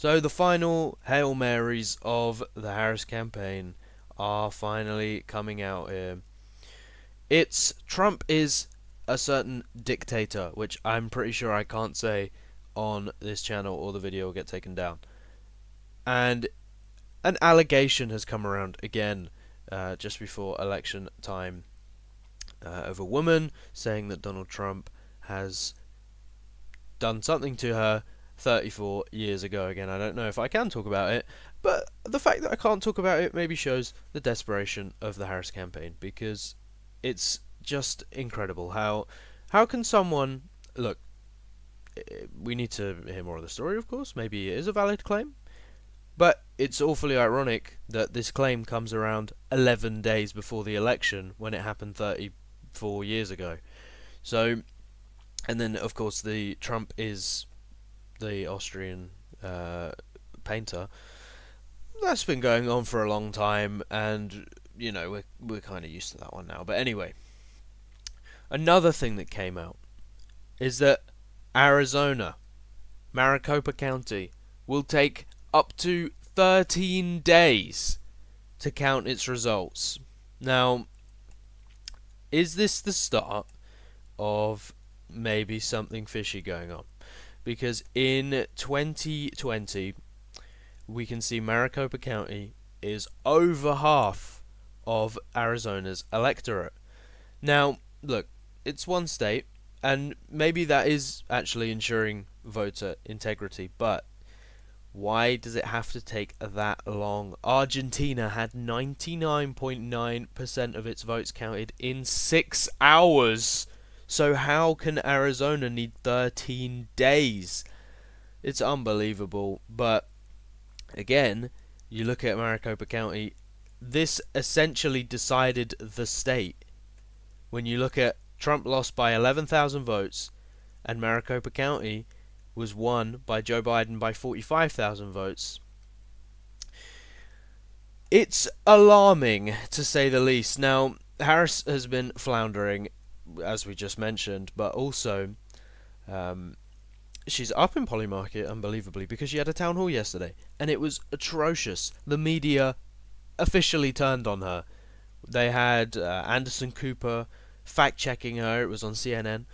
So the final Hail Marys of the Harris campaign are finally coming out here. It's Trump is a certain dictator, which I'm pretty sure I can't say on this channel or the video will get taken down. And an allegation has come around again just before election time of a woman saying that Donald Trump has done something to her 34 years ago. Again, I don't know if I can talk about it, but the fact that I can't talk about it maybe shows the desperation of the Harris campaign, because it's just incredible how can someone look. We need to hear more of the story, of course. Maybe it is a valid claim, but it's awfully ironic that this claim comes around 11 days before the election when it happened 34 years ago. So, and then of course the Trump is the Austrian painter. That's been going on for a long time, and you know we're kind of used to that one now. But anyway, another thing that came out is that Arizona, Maricopa County, will take up to 13 days to count its results. Now, is this the start of maybe something fishy going on? Because in 2020, we can see Maricopa County is over half of Arizona's electorate. Now, look, it's one state, and maybe that is actually ensuring voter integrity, but why does it have to take that long? Argentina had 99.9% of its votes counted in 6 hours. So how can Arizona need 13 days? It's unbelievable. But again, you look at Maricopa County, this essentially decided the state. When you look at Trump lost by 11,000 votes, and Maricopa County was won by Joe Biden by 45,000 votes. It's alarming, to say the least. Now, Harris has been floundering, as we just mentioned, but also she's up in Polymarket, unbelievably, because she had a town hall yesterday, and it was atrocious. The media officially turned on her. They had Anderson Cooper fact-checking her. It was on CNN,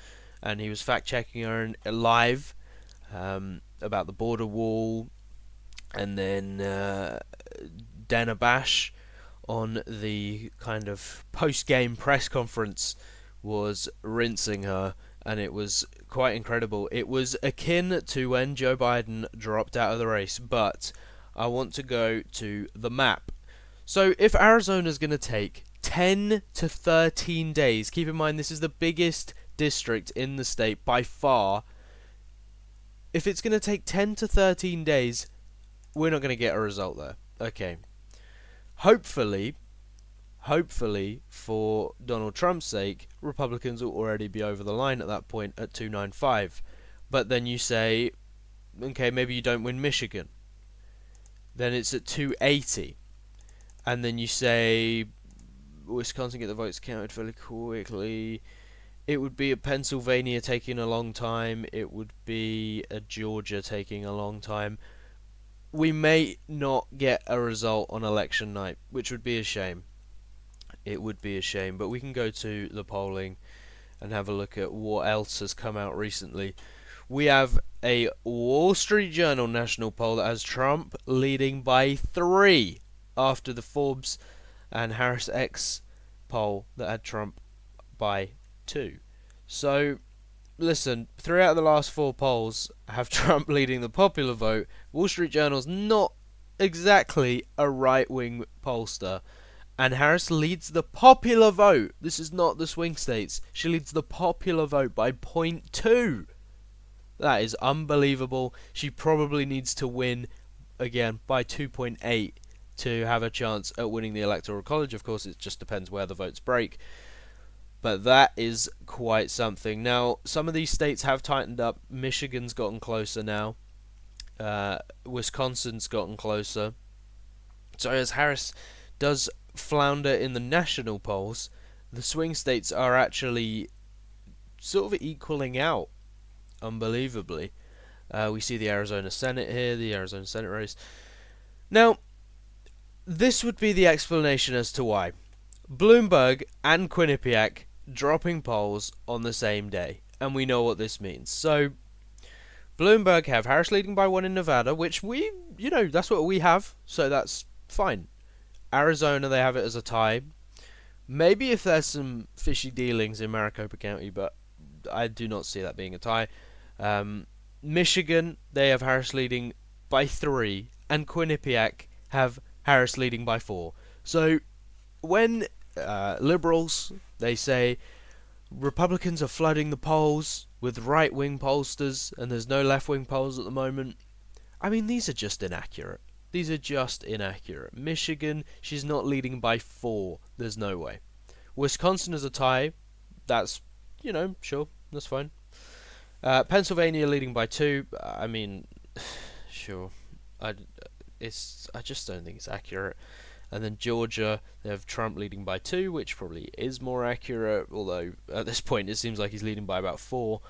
and he was fact-checking her live about the border wall, and then Dana Bash on the kind of post-game press conference was rinsing her, and it was quite incredible. It was akin to when Joe Biden dropped out of the race, but I want to go to the map. So if Arizona's going to take 10 to 13 days, keep in mind this is the biggest district in the state by far. If it's going to take 10 to 13 days, we're not going to get a result there. Okay. Hopefully, for Donald Trump's sake, Republicans will already be over the line at that point at 295. But then you say, okay, maybe you don't win Michigan. Then it's at 280. And then you say, Wisconsin get the votes counted fairly quickly. It would be a Pennsylvania taking a long time. It would be a Georgia taking a long time. We may not get a result on election night, which would be a shame. It would be a shame, but we can go to the polling and have a look at what else has come out recently. We have a Wall Street Journal national poll that has Trump leading by 3 after the Forbes and Harris X poll that had Trump by 2. So, listen, 3 out of the last 4 polls have Trump leading the popular vote. Wall Street Journal's not exactly a right-wing pollster, and Harris leads the popular vote. This is not the swing states. She leads the popular vote by 0.2. That is unbelievable. She probably needs to win again by 2.8 to have a chance at winning the Electoral College. Of course, it just depends where the votes break. But that is quite something. Now, some of these states have tightened up. Michigan's gotten closer now. Wisconsin's gotten closer. So as Harris does flounder in the national polls, the swing states are actually sort of equaling out, unbelievably. We see the Arizona Senate here, the Arizona Senate race. Now, this would be the explanation as to why. Bloomberg and Quinnipiac dropping polls on the same day, and we know what this means. So, Bloomberg have Harris leading by 1 in Nevada, which that's what we have, so that's fine. Arizona, they have it as a tie. Maybe if there's some fishy dealings in Maricopa County, but I do not see that being a tie. Michigan, they have Harris leading by 3, and Quinnipiac have Harris leading by 4. So when liberals, they say Republicans are flooding the polls with right-wing pollsters and there's no left-wing polls at the moment, I mean, these are just inaccurate. These are just inaccurate. Michigan, she's not leading by 4. There's no way. Wisconsin is a tie. That's, sure, that's fine. Pennsylvania leading by 2. I mean, sure. I just don't think it's accurate. And then Georgia, they have Trump leading by 2, which probably is more accurate, although at this point it seems like he's leading by about 4.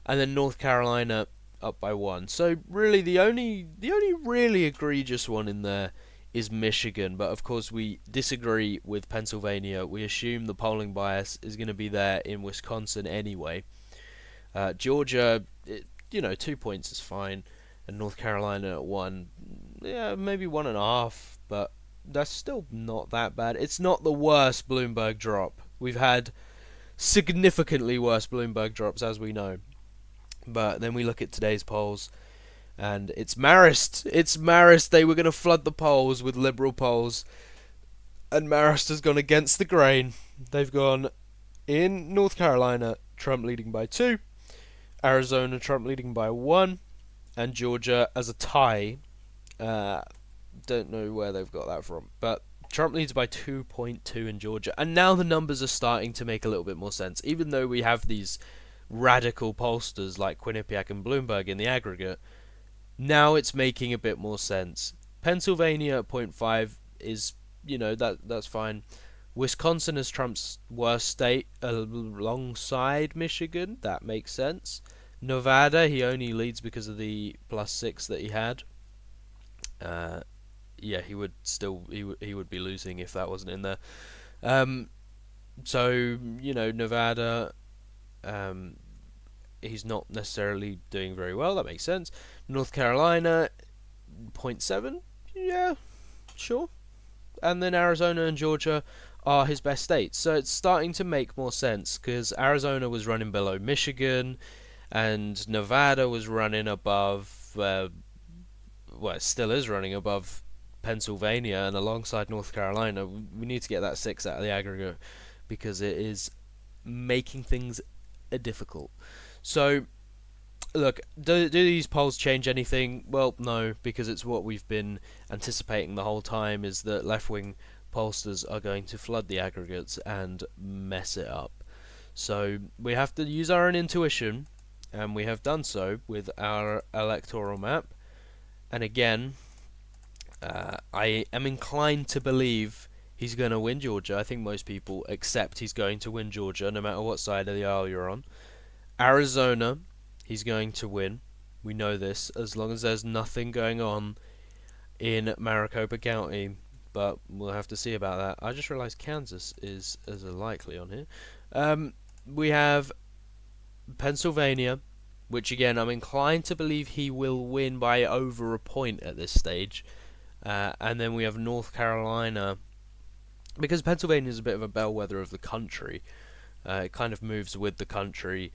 And then North Carolina up by 1. So really the only really egregious one in there is Michigan, but of course we disagree with Pennsylvania. We assume the polling bias is going to be there in Wisconsin anyway. Georgia, 2 points is fine, and North Carolina at 1, yeah, maybe 1.5, but that's still not that bad. It's not the worst Bloomberg drop. We've had significantly worse Bloomberg drops, as we know. But then we look at today's polls, and it's Marist. It's Marist. They were going to flood the polls with liberal polls, and Marist has gone against the grain. They've gone in North Carolina, Trump leading by 2, Arizona, Trump leading by 1, and Georgia as a tie. Don't know where they've got that from, but Trump leads by 2.2 in Georgia, and now the numbers are starting to make a little bit more sense. Even though we have these radical pollsters like Quinnipiac and Bloomberg in the aggregate, now it's making a bit more sense. Pennsylvania at 0.5 is, that's fine. Wisconsin is Trump's worst state alongside Michigan. That makes sense. Nevada, he only leads because of the +6 that he had. He would be losing if that wasn't in there. Nevada, he's not necessarily doing very well. That makes sense. North Carolina, 0.7. Yeah, sure. And then Arizona and Georgia are his best states. So it's starting to make more sense because Arizona was running below Michigan, and Nevada was running above. It still is running above Pennsylvania, and alongside North Carolina. We need to get that 6 out of the aggregate because it is making things difficult. So, look, do these polls change anything? Well, no, because it's what we've been anticipating the whole time, is that left-wing pollsters are going to flood the aggregates and mess it up. So we have to use our own intuition, and we have done so with our electoral map. And again, I am inclined to believe he's going to win Georgia. I think most people accept he's going to win Georgia, no matter what side of the aisle you're on. Arizona, he's going to win. We know this, as long as there's nothing going on in Maricopa County. But we'll have to see about that. I just realised Kansas is as a likely on here. We have Pennsylvania, which again I'm inclined to believe he will win by over a point at this stage. And then we have North Carolina, because Pennsylvania is a bit of a bellwether of the country. It kind of moves with the country.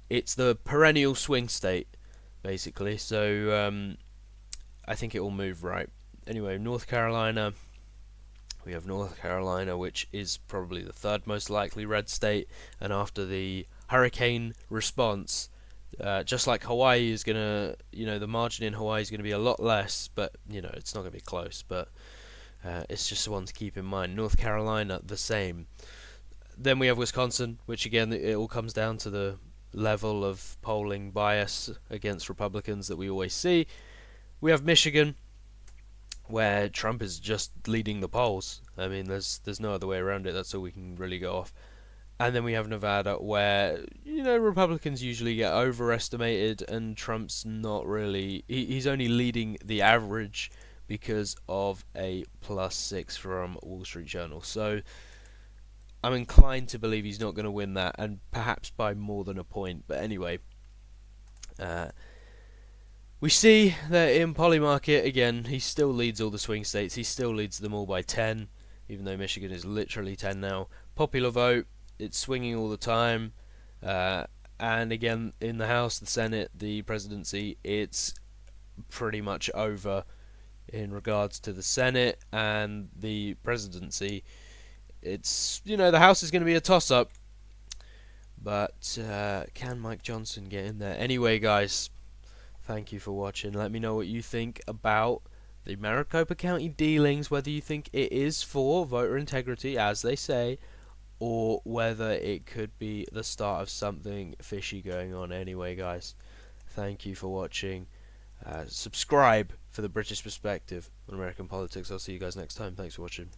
It's the perennial swing state, basically. So I think it will move right. Anyway, North Carolina. We have North Carolina, which is probably the third most likely red state, and after the hurricane response, just like Hawaii is gonna, the margin in Hawaii is gonna be a lot less, but it's not gonna be close. But it's just one to keep in mind. North Carolina, the same. Then we have Wisconsin, which again it all comes down to the level of polling bias against Republicans that we always see. We have Michigan, where Trump is just leading the polls. I mean, there's no other way around it. That's all we can really go off. And then we have Nevada, where Republicans usually get overestimated, and Trump's not really. He's only leading the average because of a +6 from Wall Street Journal. So I'm inclined to believe he's not going to win that, and perhaps by more than a point. But anyway, uh, we see that in Polymarket, again, he still leads all the swing states. He still leads them all by 10, even though Michigan is literally 10 now. Popular vote, it's swinging all the time. Uh, and again, in the House, the Senate, the presidency, it's pretty much over in regards to the Senate and the presidency. It's, the House is going to be a toss-up. But can Mike Johnson get in there? Anyway, guys, thank you for watching. Let me know what you think about the Maricopa County dealings, whether you think it is for voter integrity, as they say, or whether it could be the start of something fishy going on. Anyway, guys, thank you for watching. Subscribe for the British perspective on American politics. I'll see you guys next time. Thanks for watching.